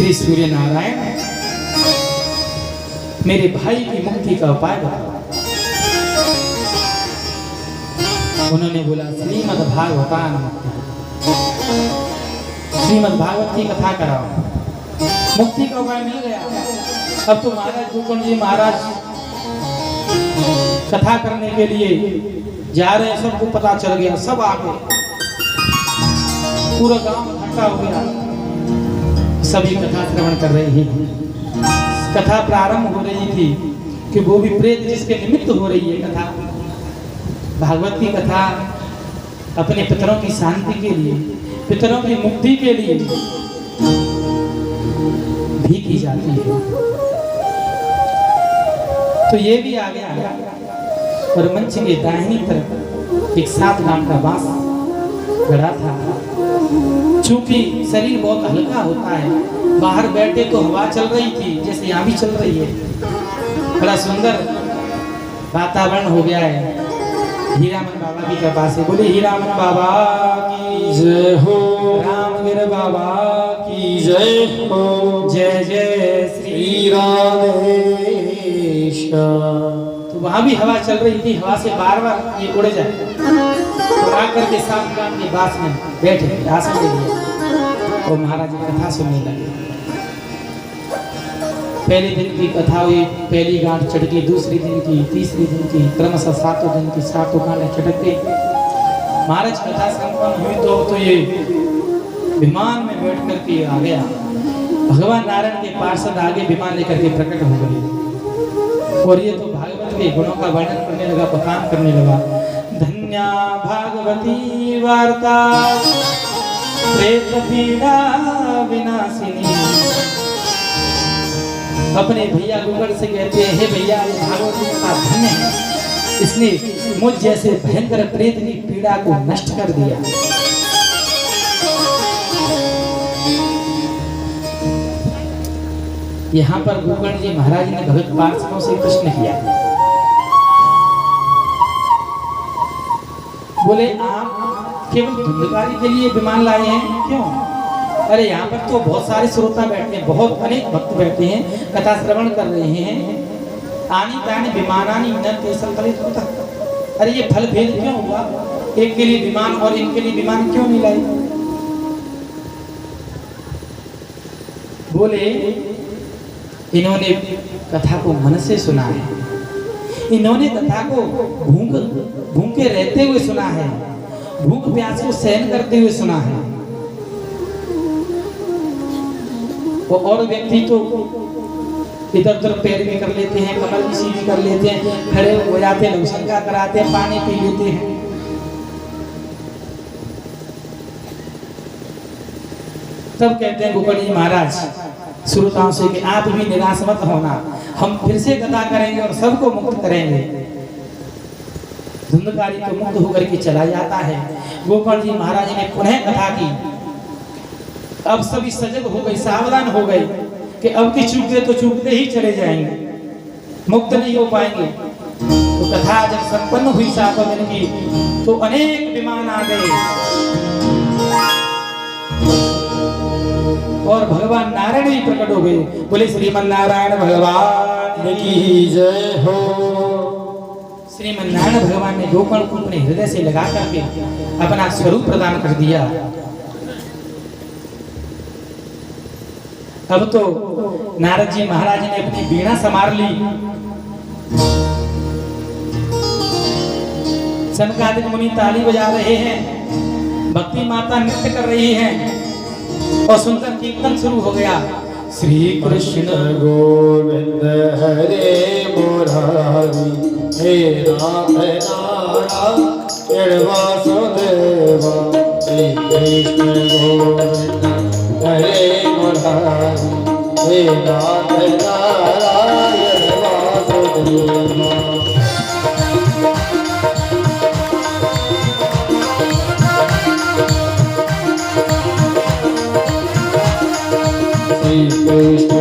श्री सूर्य नारायण मेरे भाई की मुक्ति का उपाय बताओ। उन्होंने बोला श्रीमद् भागवतान श्रीमद् भागवत की कथा कराओ, मुक्ति का उपाय मिल गया। अब तो महाराज गोकर्ण जी महाराज कथा करने के लिए जा रहे हैं, सबको पता चल गया, सब आ गए, पूरा गांव इकट्ठा हो गया, सभी कथा श्रवण कर रहे हैं। कथा प्रारंभ हो रही थी कि वो भी प्रेत जिसके निमित्त हो रही है कथा, भागवत की कथा अपने पितरों की शांति के लिए, पितरों की मुक्ति के लिए भी की जाती है। तो ये भी आ गया और मंच के दाहिनी तरफ एक 7 नाम का बांस गड़ा था। चूंकि शरीर बहुत हल्का होता है, बाहर बैठे तो हवा चल रही थी जैसे यहाँ भी चल रही है, बड़ा सुंदर वातावरण हो गया है। हीरामन बाबा की कृपा से बोले हीरामन बाबा की जय हो, रामगिर बाबा की जय हो, जय जय श्री राधेश। तो वहां भी हवा चल रही थी, हवा से बार बार ये उड़ जाए तो आकर के 7 नाम के पास में बैठे आसन ले लिया और महाराज जी कथा सुनने लगे। पहले दिन की कथा हुई, पहली गांठ चढ़ गई, दूसरी दिन की, तीसरी दिन की, क्रमशः 7 दिन की 7 गांठें चढ़ गई। महाराज कथा संपन्न हुई तो ये विमान में बैठ करके आ गया, भगवान नारायण के पार्षद आगे विमान लेकर के प्रकट हो गए और ये तो भागवत के गुणों का वर्णन करने लगा, बखान करने लगा। धन्या भागवती वार्ता प्रेत पीड़ा विनाशिनी। अपने भैया गोकर्ण से कहते हैं, हे भैया भागवत की कथा धन्य है, इसने मुझ जैसे भयंकर प्रेत की पीड़ा को नष्ट कर दिया। यहाँ पर गोकर्ण जी महाराज ने भगत पार्षदों से प्रश्न किया, बोले आप केवल धुंधकारी के लिए विमान लाए हैं क्यों? अरे यहाँ पर तो बहुत सारे श्रोता बैठे हैं, बहुत अनेक भक्त बैठे हैं, कथा श्रवण कर रहे हैं। आनी तानी विमानानी न ते संकलित होता। अरे ये फल भेद क्यों हुआ? एक के लिए विमान और इनके लिए विमान क्यों नहीं लाए? बोले इन्होंने कथा को मन से सुना है, इन्होंने कथा को भूखे रहते हुए सुना है, भूख प्यास को सहन करते हुए सुना है। और व्यक्ति तो इधर उधर पैर भी कर लेते हैं, कमर भी सीधी कर लेते हैं, खड़े हो जाते हैं, लघुशंका कराते हैं, पानी पी लेते हैं। तब कहते हैं गोकर्ण जी महाराज श्रोताओं से कि आप भी निराश मत होना, हम फिर से कथा करेंगे और सबको मुक्त करेंगे। धुंधकारी तो मुक्त होकर के चला जाता है। गोकर्ण जी महाराज ने पुनः कथा की, अब सभी सजग हो गए, सावधान हो गए कि अब की चूक गए तो चूकते ही चले जाएंगे, मुक्त नहीं हो पाएंगे। तो कथा जब संपन्न हुई 7 दिन की तो अनेक विमान आ गए और भगवान नारायण भी प्रकट हो गए। बोले श्रीमन नारायण भगवान की जय हो। श्रीमन नारायण भगवान ने गोकर्ण को अपने हृदय से लगा करके अपना स्वरूप प्रदान कर दिया। अब तो नारद जी महाराज ने अपनी वीणा संभार ली, सनकादिक मुनि ताली बजा रहे हैं, भक्ति माता नृत्य कर रही हैं और सुंदर कीर्तन शुरू हो गया। श्री कृष्ण गोविंद हरे मुरारी, हे राम नारायण वासुदेवा, श्री कृष्ण गोविंद हरे मुरारी, हे राम नारायण वासुदेवा। श्री कृष्ण